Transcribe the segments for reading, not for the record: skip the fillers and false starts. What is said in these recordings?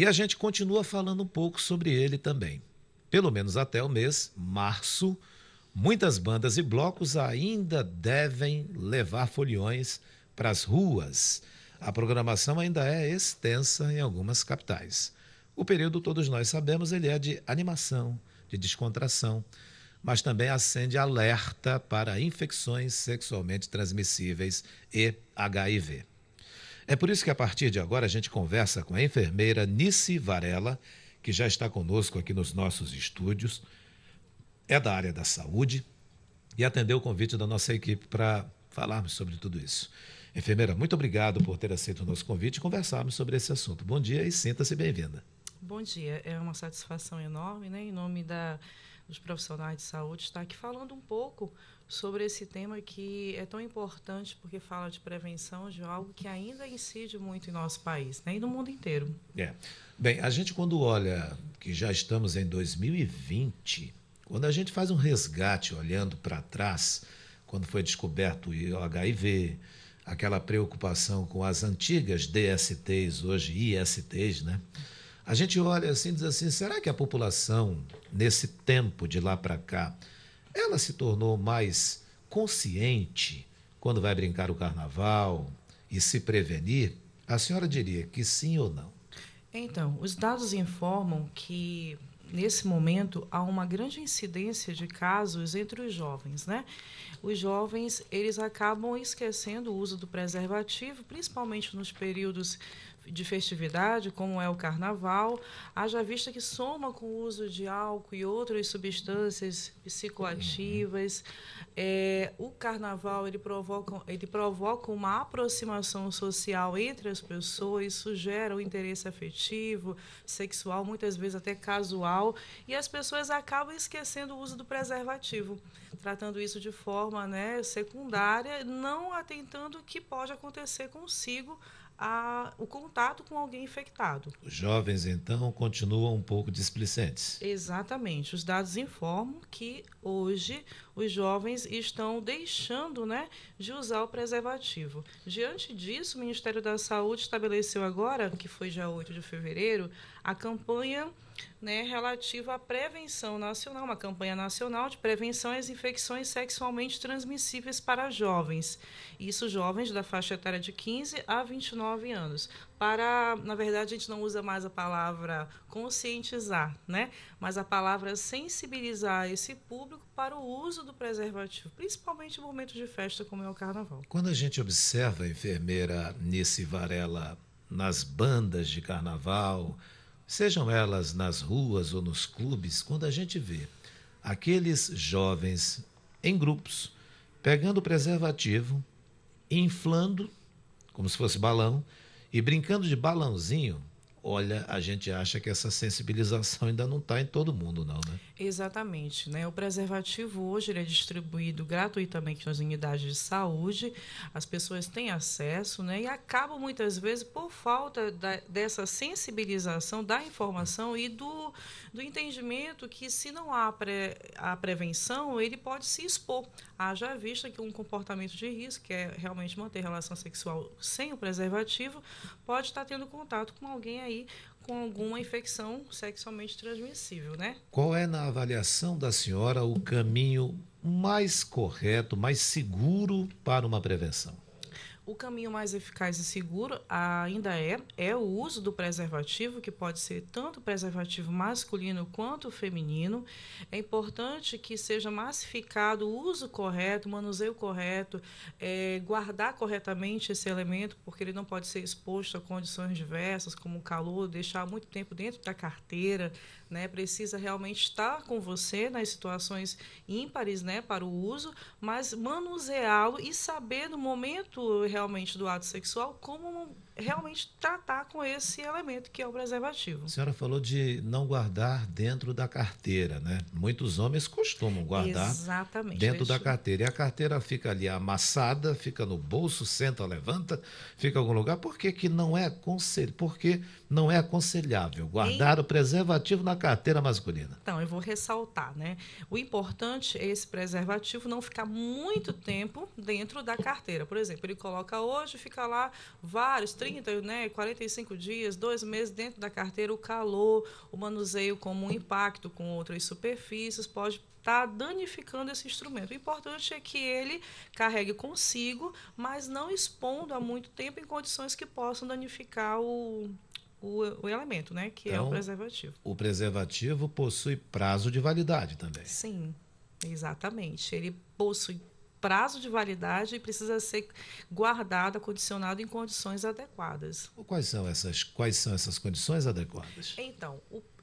E a gente continua falando um pouco sobre ele também. Pelo menos até o mês março, muitas bandas e blocos ainda devem levar foliões para as ruas. A programação ainda é extensa em algumas capitais. O período, todos nós sabemos, ele é de animação, de descontração, mas também acende alerta para infecções sexualmente transmissíveis e HIV. É por isso que a partir de agora a gente conversa com a enfermeira Nice Varela, que já está conosco aqui nos nossos estúdios, é da área da saúde e atendeu o convite da nossa equipe para falarmos sobre tudo isso. Enfermeira, muito obrigado por ter aceito o nosso convite e conversarmos sobre esse assunto. Bom dia e sinta-se bem-vinda. Bom dia, é uma satisfação enorme, né, em nome dos profissionais de saúde, estar aqui falando um pouco sobre esse tema que é tão importante porque fala de prevenção de algo que ainda incide muito em nosso país, né, e no mundo inteiro. Bem, a gente quando olha que já estamos em 2020, quando a gente faz um resgate olhando para trás, quando foi descoberto o HIV, aquela preocupação com as antigas DSTs, hoje ISTs, né? A gente olha assim e diz assim, será que a população, nesse tempo de lá para cá, ela se tornou mais consciente quando vai brincar o carnaval e se prevenir? A senhora diria que sim ou não? Então, os dados informam que, nesse momento, há uma grande incidência de casos entre os jovens, né? Os jovens, eles acabam esquecendo o uso do preservativo, principalmente nos períodos de festividade, como é o carnaval, haja vista que soma com o uso de álcool e outras substâncias psicoativas. O carnaval ele provoca uma aproximação social entre as pessoas, isso gera um interesse afetivo, sexual, muitas vezes até casual, e as pessoas acabam esquecendo o uso do preservativo, tratando isso de forma, né, secundária, não atentando que pode acontecer consigo o contato com alguém infectado. Os jovens, então, continuam um pouco displicentes. Exatamente. Os dados informam que hoje os jovens estão deixando, né, de usar o preservativo. Diante disso, o Ministério da Saúde estabeleceu agora, que foi dia 8 de fevereiro, a campanha, né, relativa à prevenção nacional, uma campanha nacional de prevenção às infecções sexualmente transmissíveis para jovens. Isso jovens da faixa etária de 15 a 29 anos. Na verdade, a gente não usa mais a palavra conscientizar, né, mas a palavra sensibilizar esse público para o uso do preservativo, principalmente em momentos de festa como é o carnaval. Quando a gente observa a enfermeira Nice Varela nas bandas de carnaval, sejam elas nas ruas ou nos clubes, quando a gente vê aqueles jovens em grupos pegando o preservativo, inflando, como se fosse balão, e brincando de balãozinho, olha, a gente acha que essa sensibilização ainda não está em todo mundo, não, né? Exatamente, né? O preservativo hoje ele é distribuído gratuitamente nas unidades de saúde, as pessoas têm acesso, né? E acabam muitas vezes por falta dessa sensibilização, da informação e do entendimento que se não há a prevenção, ele pode se expor. Haja vista que um comportamento de risco, que é realmente manter relação sexual sem o preservativo, pode estar tendo contato com alguém aí com alguma infecção sexualmente transmissível, né? Qual é, na avaliação da senhora, o caminho mais correto, mais seguro para uma prevenção? O caminho mais eficaz e seguro ainda é o uso do preservativo, que pode ser tanto preservativo masculino quanto feminino. É importante que seja massificado o uso correto, o manuseio correto, guardar corretamente esse elemento, porque ele não pode ser exposto a condições diversas, como o calor, deixar muito tempo dentro da carteira, né? Precisa realmente estar com você nas situações ímpares, né, para o uso, mas manuseá-lo e saber no momento realmente do ato sexual como realmente tratar com esse elemento que é o preservativo. A senhora falou de não guardar dentro da carteira, né? Muitos homens costumam guardar dentro da carteira. E a carteira fica ali amassada, fica no bolso, senta, levanta, fica em algum lugar. Por que que não é Porque não é aconselhável guardar o preservativo na carteira masculina? Então, eu vou ressaltar, né? O importante é esse preservativo não ficar muito tempo dentro da carteira. Por exemplo, ele coloca hoje, fica lá vários, 30 30, né, 45 dias, 2 meses dentro da carteira, o calor, o manuseio como um impacto com outras superfícies pode estar danificando esse instrumento. O importante é que ele carregue consigo, mas não expondo há muito tempo em condições que possam danificar o elemento, né, que é o preservativo. O preservativo possui prazo de validade também. Sim, exatamente. Ele possui prazo de validade e precisa ser guardado, acondicionado em condições adequadas. Quais são essas condições adequadas? Então,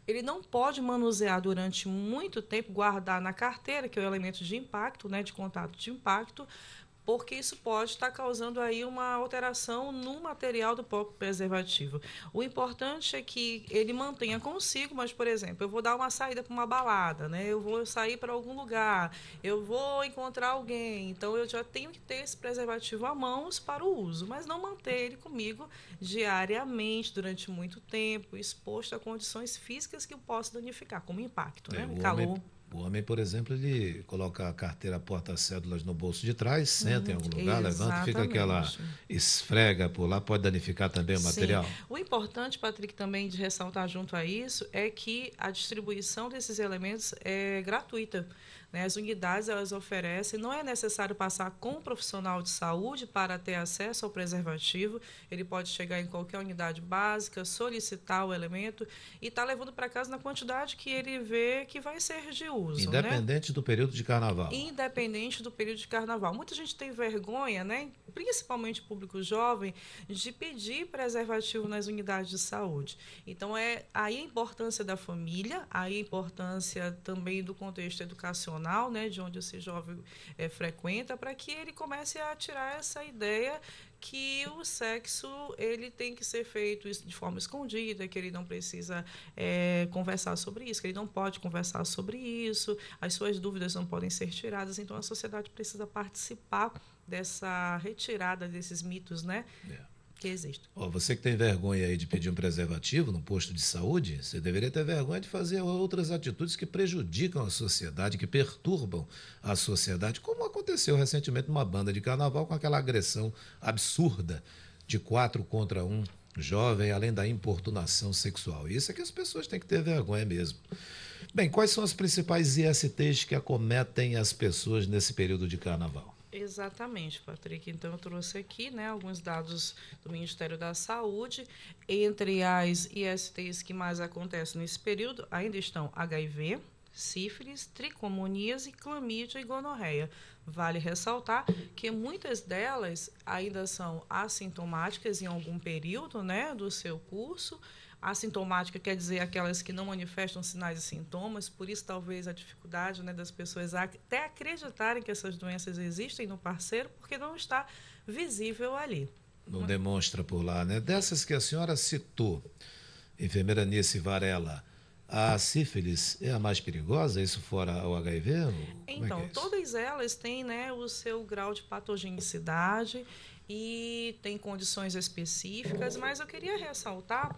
ele não pode manusear durante muito tempo, guardar na carteira, que é o elemento de impacto, né, de contato de impacto, porque isso pode estar causando aí uma alteração no material do próprio preservativo. O importante é que ele mantenha consigo, mas, por exemplo, eu vou dar uma saída para uma balada, né? Eu vou sair para algum lugar, eu vou encontrar alguém, então eu já tenho que ter esse preservativo à mãos para o uso, mas não manter ele comigo diariamente, durante muito tempo, exposto a condições físicas que possam danificar, como impacto, né? Calor. O homem, por exemplo, ele coloca a carteira porta-cédulas no bolso de trás, senta em algum lugar, levanta, fica aquela esfrega por lá, pode danificar também o material? O importante, Patrick, também de ressaltar junto a isso, é que a distribuição desses elementos é gratuita. Né? As unidades, elas oferecem, não é necessário passar com um profissional de saúde para ter acesso ao preservativo, ele pode chegar em qualquer unidade básica, solicitar o elemento e estar levando para casa na quantidade que ele vê que vai ser de uso. Independente do período de carnaval. Independente do período de carnaval. Muita gente tem vergonha, né? Principalmente o público jovem, de pedir preservativo nas unidades de saúde. Então, aí a importância da família, aí a importância também do contexto educacional, né, de onde esse jovem frequenta, para que ele comece a tirar essa ideia que o sexo ele tem que ser feito de forma escondida, que ele não precisa conversar sobre isso, que ele não pode conversar sobre isso, as suas dúvidas não podem ser tiradas. Então, a sociedade precisa participar dessa retirada desses mitos, né? Que existem. Você que tem vergonha aí de pedir um preservativo no posto de saúde, você deveria ter vergonha de fazer outras atitudes que prejudicam a sociedade, que perturbam a sociedade, como aconteceu recentemente numa banda de carnaval com aquela agressão absurda de 4 contra 1 jovem, além da importunação sexual. Isso é que as pessoas têm que ter vergonha mesmo. Bem, quais são as principais ISTs que acometem as pessoas nesse período de carnaval? Exatamente, Patrick. Então, eu trouxe aqui, né, alguns dados do Ministério da Saúde. Entre as ISTs que mais acontecem nesse período, ainda estão HIV, sífilis, tricomoníase, clamídia e gonorreia. Vale ressaltar que muitas delas ainda são assintomáticas em algum período, né, do seu curso. Assintomática quer dizer aquelas que não manifestam sinais e sintomas, por isso talvez a dificuldade, né, das pessoas até acreditarem que essas doenças existem no parceiro, porque não está visível ali. Não demonstra por lá, né? Dessas que a senhora citou, enfermeira Nice Varela, a sífilis é a mais perigosa, isso fora o HIV? Então, todas elas têm, né, o seu grau de patogenicidade e tem condições específicas, mas eu queria ressaltar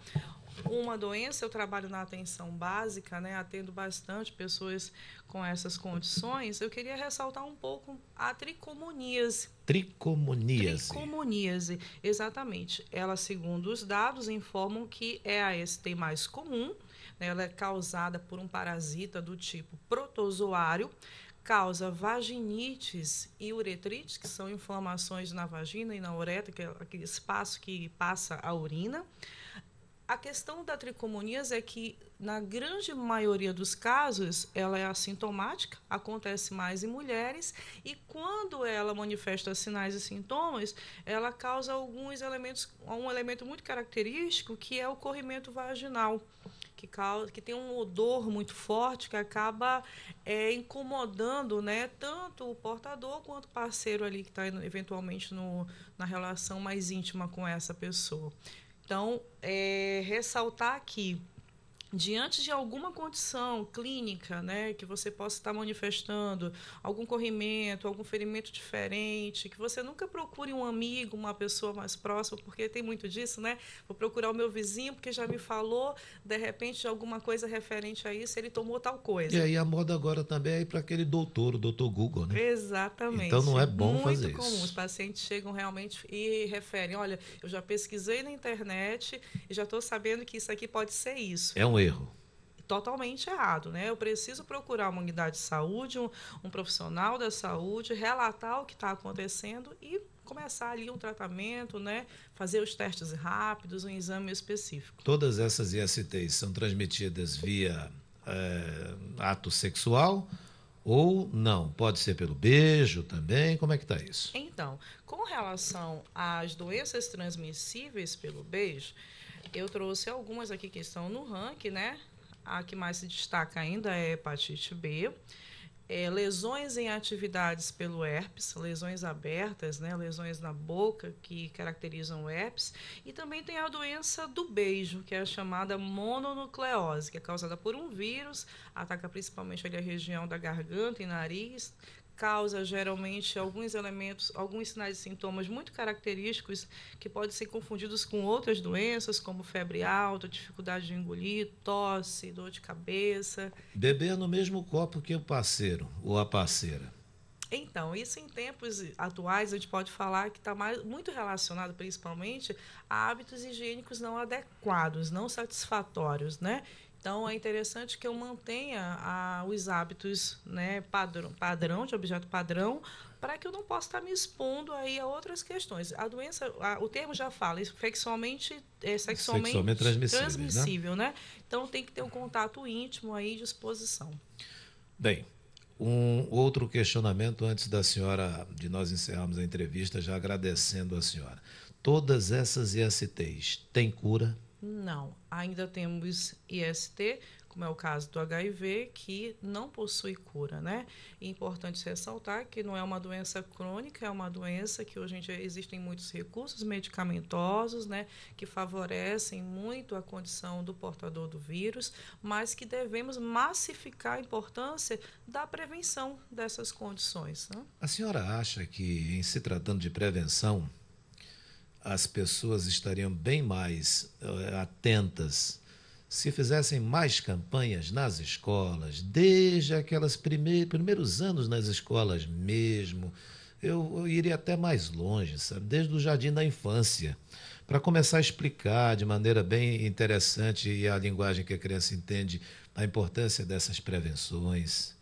uma doença. Eu trabalho na atenção básica, né, atendo bastante pessoas com essas condições. Eu queria ressaltar um pouco a tricomoníase. Tricomoníase, exatamente. Ela, segundo os dados, informam que é a ST mais comum, né, ela é causada por um parasita do tipo protozoário, causa vaginites e uretrites, que são inflamações na vagina e na uretra, que é aquele espaço que passa a urina. A questão da tricomoníase é que, na grande maioria dos casos, ela é assintomática, acontece mais em mulheres, e quando ela manifesta sinais e sintomas, ela causa alguns elementos, um elemento muito característico, que é o corrimento vaginal, que tem um odor muito forte, que acaba incomodando, né, tanto o portador quanto o parceiro ali que está eventualmente na relação mais íntima com essa pessoa. Então, ressaltar aqui diante de alguma condição clínica, né, que você possa estar manifestando, algum corrimento, algum ferimento diferente, que você nunca procure um amigo, uma pessoa mais próxima, porque tem muito disso, né? Vou procurar o meu vizinho porque já me falou, de repente, de alguma coisa referente a isso, ele tomou tal E coisa. aí a moda agora também é ir para aquele doutor, o doutor Google, né? Então não Exatamente. é bom Muito fazer comum. Os isso. pacientes chegam realmente e referem, olha, eu já pesquisei na internet e já estou sabendo que isso aqui pode ser isso. É um erro. Totalmente errado, né? Eu preciso procurar uma unidade de saúde, um profissional da saúde, relatar o que está acontecendo e começar ali um tratamento, né? Fazer os testes rápidos, um exame específico. Todas essas ISTs são transmitidas via ato sexual ou não? Pode ser pelo beijo também? Como é que está isso? Então, com relação às doenças transmissíveis pelo beijo, eu trouxe algumas aqui que estão no ranking, né? A que mais se destaca ainda é a hepatite B, lesões em atividades pelo herpes, lesões abertas, né, lesões na boca que caracterizam o herpes, e também tem a doença do beijo, que é a chamada mononucleose, que é causada por um vírus, ataca principalmente ali a região da garganta e nariz, causa geralmente alguns elementos, alguns sinais e sintomas muito característicos que podem ser confundidos com outras doenças, como febre alta, dificuldade de engolir, tosse, dor de cabeça. Beber no mesmo copo que o parceiro ou a parceira. Então, isso em tempos atuais, a gente pode falar que está muito relacionado, principalmente, a hábitos higiênicos não adequados, não satisfatórios, né? Então, é interessante que eu mantenha os hábitos, né, padrão, de objeto padrão, para que eu não possa estar me expondo aí a outras questões. A doença, o termo já fala, Sexualmente sexualmente transmissíveis, né? transmissível, né? Então, tem que ter um contato íntimo aí de exposição. Bem, um outro questionamento antes de nós encerrarmos a entrevista, já agradecendo a senhora. Todas essas ISTs têm cura? Não, ainda temos IST, como é o caso do HIV, que não possui cura, né? É importante ressaltar que não é uma doença crônica, é uma doença que hoje em dia existem muitos recursos medicamentosos, né, que favorecem muito a condição do portador do vírus, mas que devemos massificar a importância da prevenção dessas condições, né? A senhora acha que, em se tratando de prevenção, as pessoas estariam bem mais atentas se fizessem mais campanhas nas escolas, desde aquelas primeiros anos nas escolas mesmo? Eu iria até mais longe, sabe? Desde o jardim da infância, para começar a explicar de maneira bem interessante e a linguagem que a criança entende a importância dessas prevenções.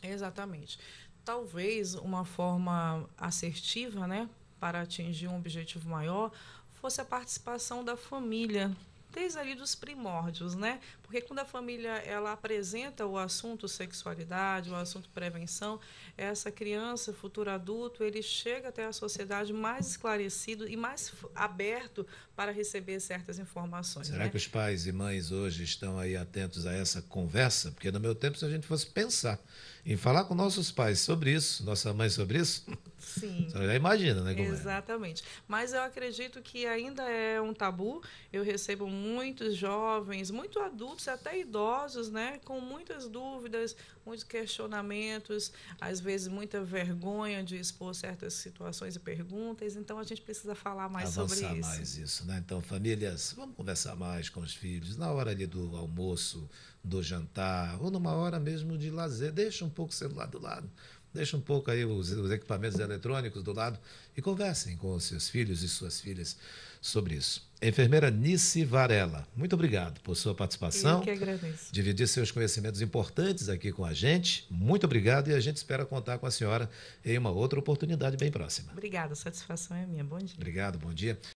Exatamente. Talvez uma forma assertiva, né, para atingir um objetivo maior, fosse a participação da família, desde ali dos primórdios, né? Porque quando a família ela apresenta o assunto sexualidade, o assunto prevenção, essa criança, futuro adulto, ele chega até a sociedade mais esclarecido e mais aberto para receber certas informações, Será né? que os pais e mães hoje estão aí atentos a essa conversa? Porque no meu tempo, se a gente fosse pensar em falar com nossos pais sobre isso, nossa mãe sobre isso, Sim. você já imagina, né, como é? Exatamente. Mas eu acredito que ainda é um tabu. Eu recebo muitos jovens, muito adultos, até idosos, né, com muitas dúvidas, muitos questionamentos, às vezes muita vergonha de expor certas situações e perguntas. Então a gente precisa falar mais sobre Avançar isso. mais isso, né? Então, famílias, vamos conversar mais com os filhos, na hora ali do almoço, do jantar, ou numa hora mesmo de lazer. Deixa um pouco o celular do lado. Deixa um pouco aí os equipamentos eletrônicos do lado e conversem com os seus filhos e suas filhas sobre isso. Enfermeira Nice Varela, muito obrigado por sua Eu participação. que agradeço. Dividir seus conhecimentos importantes aqui com a gente. Muito obrigado e a gente espera contar com a senhora em uma outra oportunidade bem próxima. Obrigada, a satisfação é minha. Bom dia. Obrigado, bom dia.